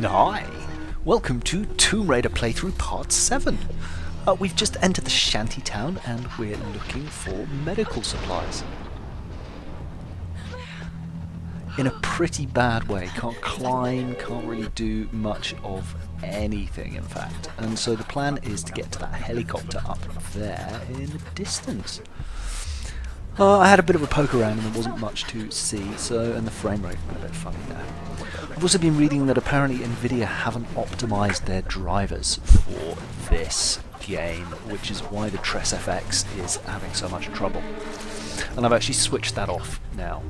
Hi! Welcome to Tomb Raider playthrough part 7. We've just entered the Shantytown and we're looking for medical supplies. In a pretty bad way. Can't climb, can't really do much of anything in fact. And so the plan is to get to that helicopter up there in the distance. I had a bit of a poke around and there wasn't much to see, and the frame rate went a bit funny there. I've also been reading that apparently Nvidia haven't optimised their drivers for this game, which is why the Tress FX is having so much trouble. And I've actually switched that off now,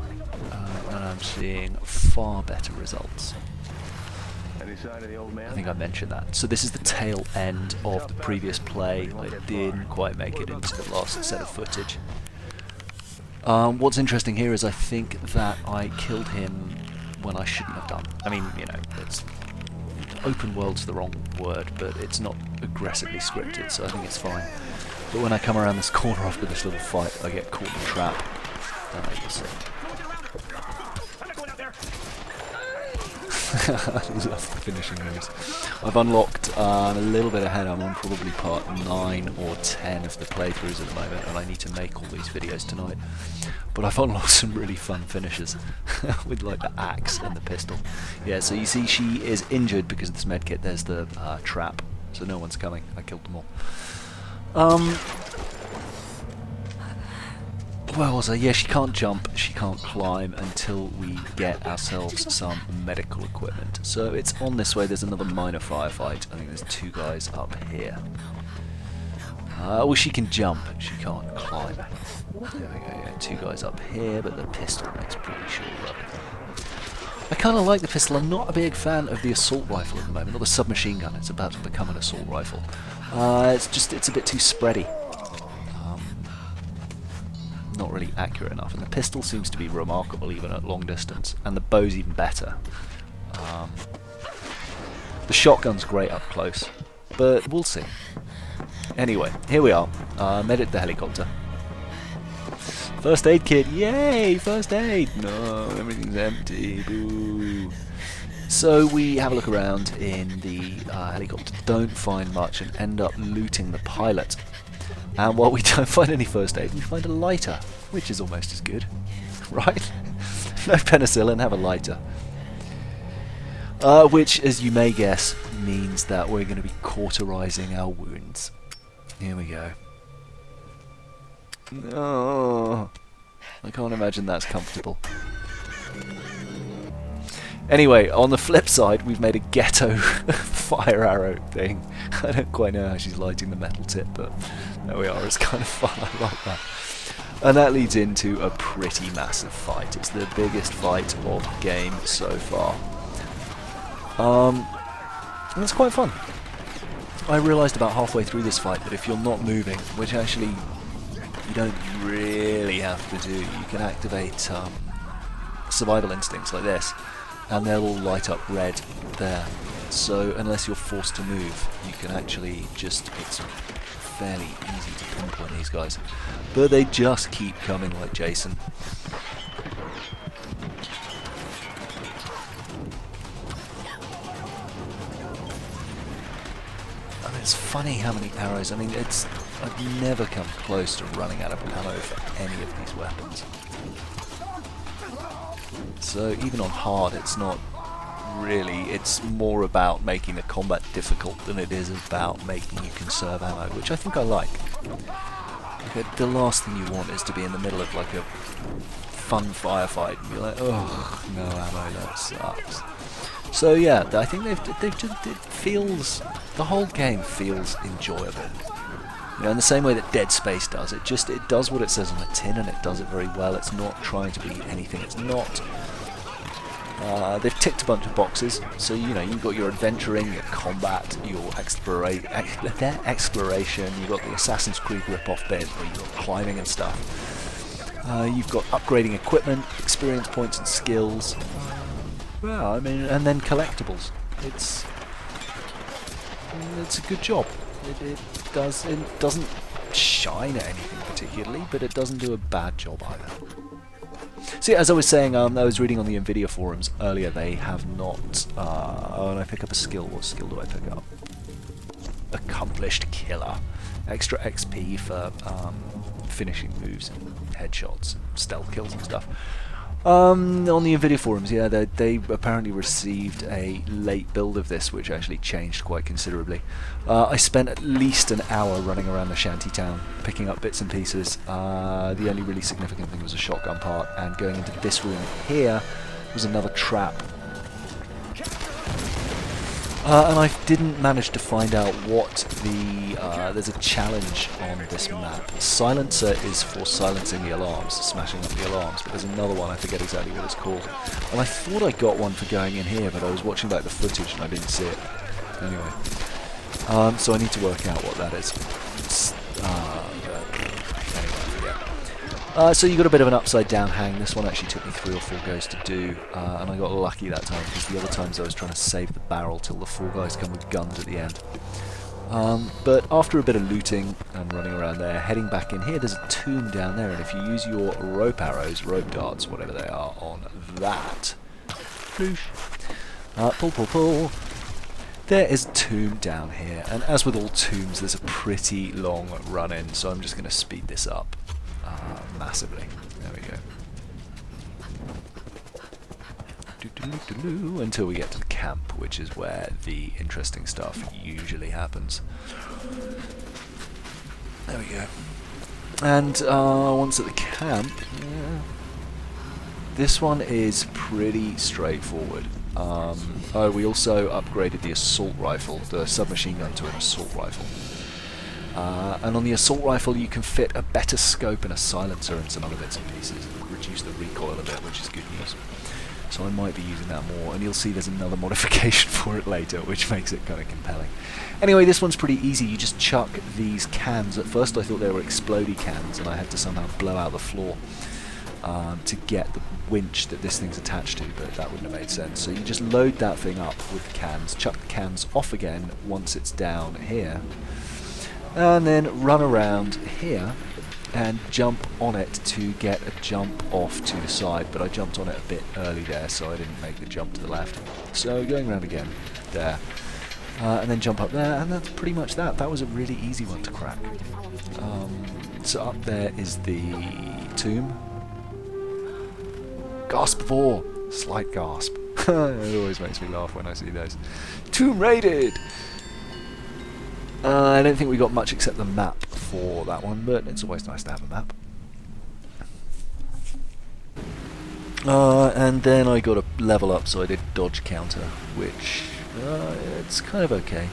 and I'm seeing far better results. Any sign of the old man? I think I mentioned that. So this is the tail end of the previous play. I didn't quite make it into the last set of footage. What's interesting here is I think that I killed him when I shouldn't have done. I mean, you know, it's open world's the wrong word, but it's not aggressively scripted, so I think it's fine. But when I come around this corner after this little fight, I get caught in a trap. You'll see. I love the finishing moves. I've unlocked a little bit ahead. I'm on probably part 9 or 10 of the playthroughs at the moment, and I need to make all these videos tonight. But I've unlocked some really fun finishes with like the axe and the pistol. Yeah, so you see she is injured because of this medkit. There's the trap, so no one's coming. I killed them all. Where was I? Yeah, she can't jump, she can't climb until we get ourselves some medical equipment. So it's on this way. There's another minor firefight. I think there's 2 guys up here. Well, she can jump, she can't climb. There we go, yeah, 2 guys up here, but the pistol makes pretty sure work. I kind of like the pistol. I'm not a big fan of the assault rifle at the moment, or the submachine gun. It's about to become an assault rifle. It's a bit too spready. Not really accurate enough, and the pistol seems to be remarkable even at long distance, and the bow's even better. The shotgun's great up close, but we'll see. Anyway, here we are. Made it to the helicopter. First aid kit, yay! First aid! No, everything's empty, boo. So we have a look around in the helicopter, don't find much, and end up looting the pilot. And while we don't find any first aid, we find a lighter, which is almost as good, right? No penicillin, have a lighter. Which, as you may guess, means that we're going to be cauterising our wounds. Here we go. Oh, I can't imagine that's comfortable. Anyway, on the flip side, we've made a ghetto fire arrow thing. I don't quite know how she's lighting the metal tip, but there we are. It's kind of fun. I like that. And that leads into a pretty massive fight. It's the biggest fight of the game so far. And it's quite fun. I realised about halfway through this fight that if you're not moving, which actually you don't really have to do, you can activate survival instincts like this, and they'll all light up red there. So unless you're forced to move, you can actually just, it's fairly easy to pinpoint these guys. But they just keep coming like Jason. And it's funny how many arrows, I mean, I've never come close to running out of ammo for any of these weapons. So even on hard, it's not really, it's more about making the combat difficult than it is about making you conserve ammo, which I think I like. Okay, the last thing you want is to be in the middle of like a fun firefight and be like, oh, no ammo, that sucks. So yeah, I think they've just, it feels, the whole game feels enjoyable. You know, in the same way that Dead Space does, it does what it says on the tin, and it does it very well. It's not trying to be anything it's not. They've ticked a bunch of boxes, so you know, you've got your adventuring, your combat, your exploration, you've got the Assassin's Creed rip-off bit where you've got climbing and stuff. You've got upgrading equipment, experience points and skills. Well, I mean, and then collectibles. It's a good job. It doesn't shine at anything particularly, but it doesn't do a bad job either. So yeah, as I was saying, I was reading on the Nvidia forums earlier, they have not... when I pick up a skill, what skill do I pick up? Accomplished Killer. Extra XP for finishing moves and headshots, stealth kills and stuff. On the Nvidia forums, yeah, they apparently received a late build of this, which actually changed quite considerably. I spent at least an hour running around the Shantytown, picking up bits and pieces. The only really significant thing was a shotgun part, and going into this room here was another trap. And I didn't manage to find out what the... there's a challenge on this map. Silencer is for silencing the alarms, smashing up the alarms, but there's another one, I forget exactly what it's called. And I thought I got one for going in here, but I was watching back the footage and I didn't see it. Anyway. So I need to work out what that is. So you got a bit of an upside down hang. This one actually took me 3 or 4 goes to do, and I got lucky that time because the other times I was trying to save the barrel till the 4 guys come with guns at the end. But after a bit of looting and running around there, heading back in here, there's a tomb down there, and if you use your rope arrows, rope darts, whatever they are, on that, pull, there is a tomb down here, and as with all tombs, there's a pretty long run-in, so I'm just going to speed this up. Massively. There we go. Until we get to the camp, which is where the interesting stuff usually happens. There we go. And once at the camp, this one is pretty straightforward. We also upgraded the assault rifle, the submachine gun, to an assault rifle. And on the assault rifle you can fit a better scope and a silencer and some other bits and pieces, reduce the recoil a bit, which is good news. So I might be using that more, and you'll see there's another modification for it later, which makes it kind of compelling. Anyway, this one's pretty easy. You just chuck these cans. At first I thought they were explodey cans, and I had to somehow blow out the floor to get the winch that this thing's attached to, but that wouldn't have made sense. So you just load that thing up with the cans, chuck the cans off again once it's down here, and then run around here and jump on it to get a jump off to the side, but I jumped on it a bit early there, so I didn't make the jump to the left. So going around again, there, and then jump up there, and that's pretty much that. That was a really easy one to crack. So up there is the tomb. Gasp of awe! Slight gasp. It always makes me laugh when I see those. Tomb raided! I don't think we got much except the map for that one, but it's always nice to have a map. And then I got a level up, so I did dodge counter, which it's kind of okay.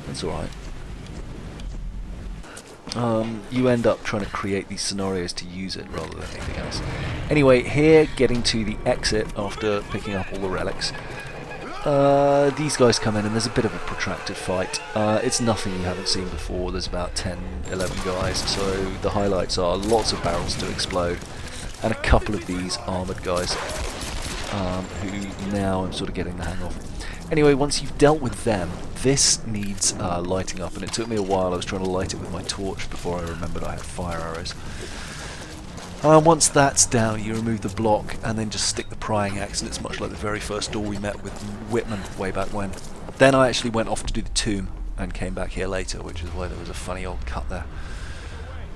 It's alright. You end up trying to create these scenarios to use it rather than anything else. Anyway, here, getting to the exit after picking up all the relics. These guys come in and there's a bit of a protracted fight. It's nothing you haven't seen before. There's about 10, 11 guys, so the highlights are lots of barrels to explode and a couple of these armoured guys who now I'm sort of getting the hang of. Anyway, once you've dealt with them, this needs lighting up, and it took me a while. I was trying to light it with my torch before I remembered I had fire arrows. Once that's down, you remove the block and then just stick the prying axe, and it's much like the very first door we met with Whitman way back when. Then I actually went off to do the tomb and came back here later, which is why there was a funny old cut there.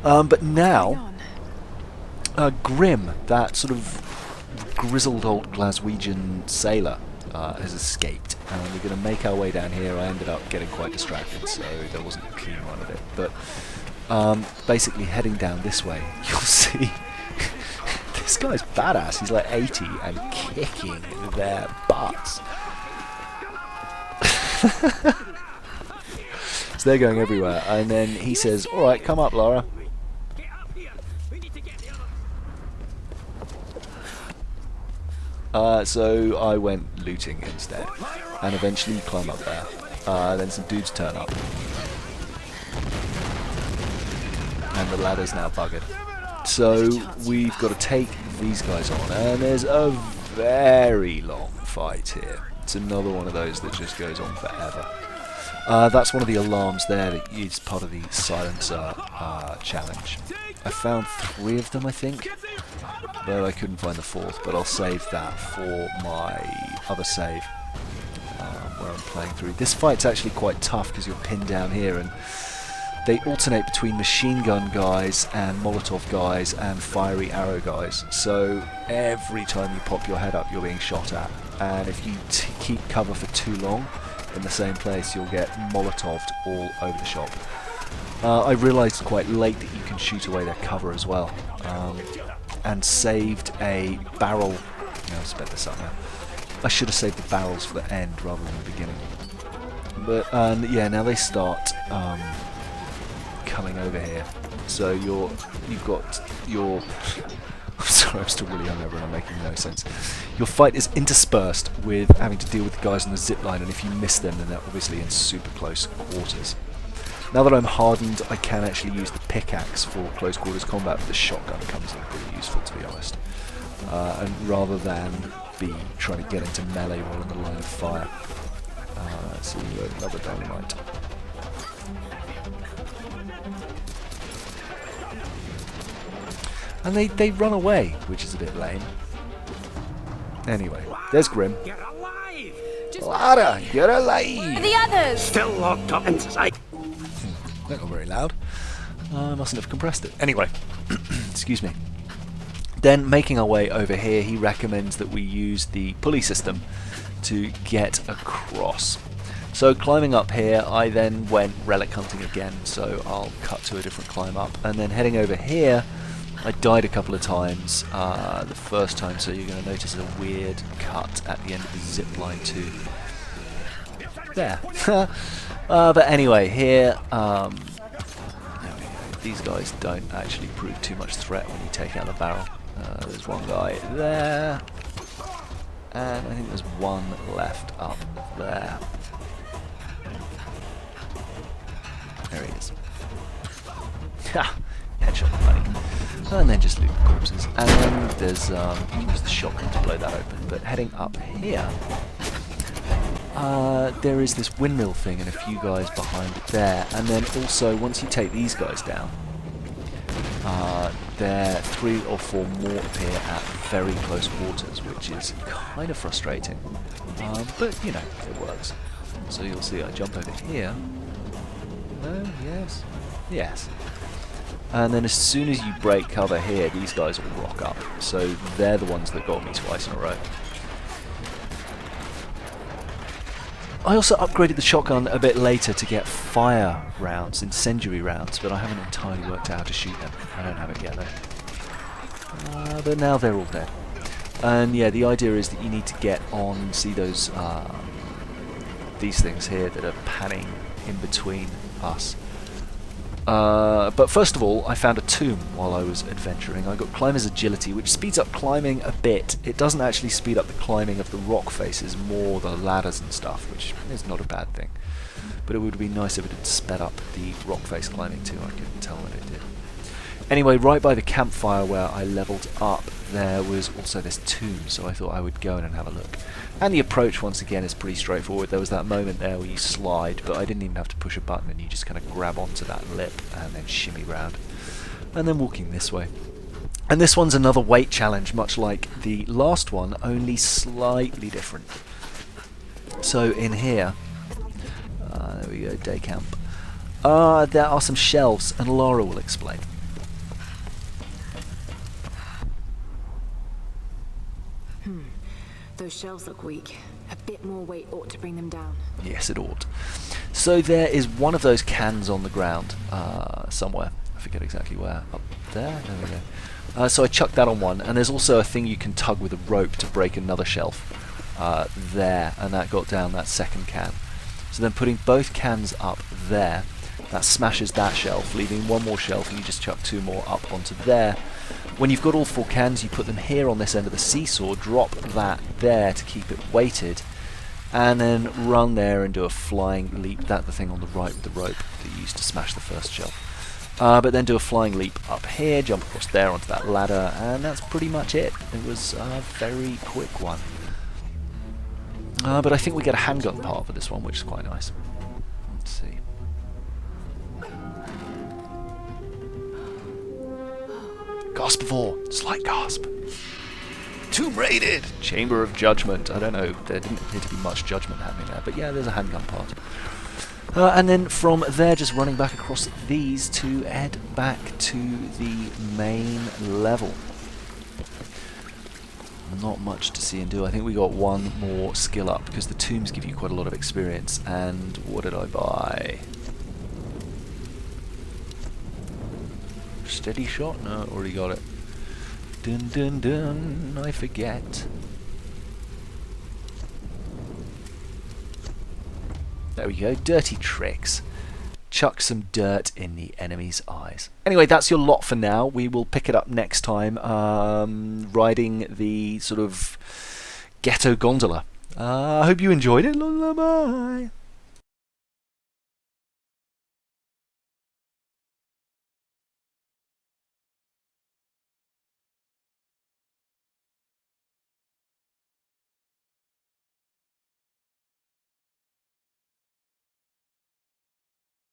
But now, Grim, that sort of grizzled old Glaswegian sailor, has escaped, and we're going to make our way down here. I ended up getting quite distracted, so there wasn't a clean run of it. But basically heading down this way, you'll see this guy's badass. He's like 80 and kicking their butts. So they're going everywhere, and then he says, "Alright, come up, Lara." So I went looting instead, and eventually climb up there. Then some dudes turn up, and the ladder's now buggered. So we've got to take these guys on, and there's a very long fight here. It's another one of those that just goes on forever. That's one of the alarms there that is part of the silencer challenge. I found 3 of them, I think, but I couldn't find the 4th, but I'll save that for my other save, where I'm playing through. This fight's actually quite tough because you're pinned down here, and they alternate between machine gun guys and Molotov guys and fiery arrow guys, so every time you pop your head up you're being shot at, and if you keep cover for too long in the same place you'll get Molotoved all over the shop. I realised quite late that you can shoot away their cover as well, and saved a barrel. I'll sped this up now. I should have saved the barrels for the end rather than the beginning. But yeah, now they start coming over here. So you've got your. I'm sorry, I'm still really hungover and I'm making no sense. Your fight is interspersed with having to deal with the guys on the zip line, and if you miss them, then they're obviously in super close quarters. Now that I'm hardened, I can actually use the pickaxe for close quarters combat, but the shotgun comes in pretty useful, to be honest. And rather than be trying to get into melee while in the line of fire. Let's see, another dynamite. And they run away, which is a bit lame. Anyway, there's Grim. You're alive! Lara, you're alive! The others! Still locked up inside. That got very loud. I mustn't have compressed it. Anyway, excuse me. Then, making our way over here, he recommends that we use the pulley system to get across. So, climbing up here, I then went relic hunting again, so I'll cut to a different climb up. And then heading over here, I died a couple of times the first time, so you're going to notice a weird cut at the end of the zip line too. There. But anyway, here, these guys don't actually prove too much threat when you take out the barrel. There's one guy there, and I think there's one left up there. There he is. Ha! Headshot the buddy. And then just loot the corpses. And then there's, you can use the shotgun to blow that open. But heading up here, there is this windmill thing and a few guys behind it there. And then also, once you take these guys down, there 3 or 4 more appear at very close quarters, which is kind of frustrating. But, you know, it works. So you'll see I jump over here. No, yes, yes. And then as soon as you break cover here, these guys will rock up. So they're the ones that got me twice in a row. I also upgraded the shotgun a bit later to get fire rounds, incendiary rounds, but I haven't entirely worked out how to shoot them. I don't have it yet though. But now they're all dead. And yeah, the idea is that you need to get on, see those, these things here that are panning in between us. But first of all, I found a tomb while I was adventuring. I got climber's agility, which speeds up climbing a bit. It doesn't actually speed up the climbing of the rock faces, more the ladders and stuff, which is not a bad thing. But it would be nice if it had sped up the rock face climbing too. I couldn't tell that it did. Anyway, right by the campfire where I leveled up, there was also this tomb, so I thought I would go in and have a look. And the approach, once again, is pretty straightforward. There was that moment there where you slide, but I didn't even have to push a button, and you just kind of grab onto that lip and then shimmy round. And then walking this way. And this one's another weight challenge, much like the last one, only slightly different. So in here, there we go, day camp. There are some shelves, and Lara will explain. Those shelves look weak. A bit more weight ought to bring them down. Yes, it ought. So there is one of those cans on the ground somewhere. I forget exactly where. Up there? There we go. So I chucked that on one, and there's also a thing you can tug with a rope to break another shelf there, and that got down that second can. So then putting both cans up there, that smashes that shelf, leaving one more shelf, and you just chuck 2 more up onto there. When you've got all 4 cans, you put them here on this end of the seesaw, drop that there to keep it weighted, and then run there and do a flying leap. That's the thing on the right with the rope that you used to smash the first shelf. But then do a flying leap up here, jump across there onto that ladder, and that's pretty much it. It was a very quick one. But I think we get a handgun part for this one, which is quite nice. Let's see. Gasp before. Slight gasp. Tomb raided! Chamber of Judgment. I don't know, there didn't appear to be much judgment happening there, but yeah, there's a handgun part. And then from there, just running back across these to head back to the main level. Not much to see and do. I think we got one more skill up, because the tombs give you quite a lot of experience. And what did I buy? Steady shot? No, already got it. Dun dun dun, I forget. There we go, dirty tricks. Chuck some dirt in the enemy's eyes. Anyway, that's your lot for now. We will pick it up next time, riding the sort of ghetto gondola. I hope you enjoyed it. Bye.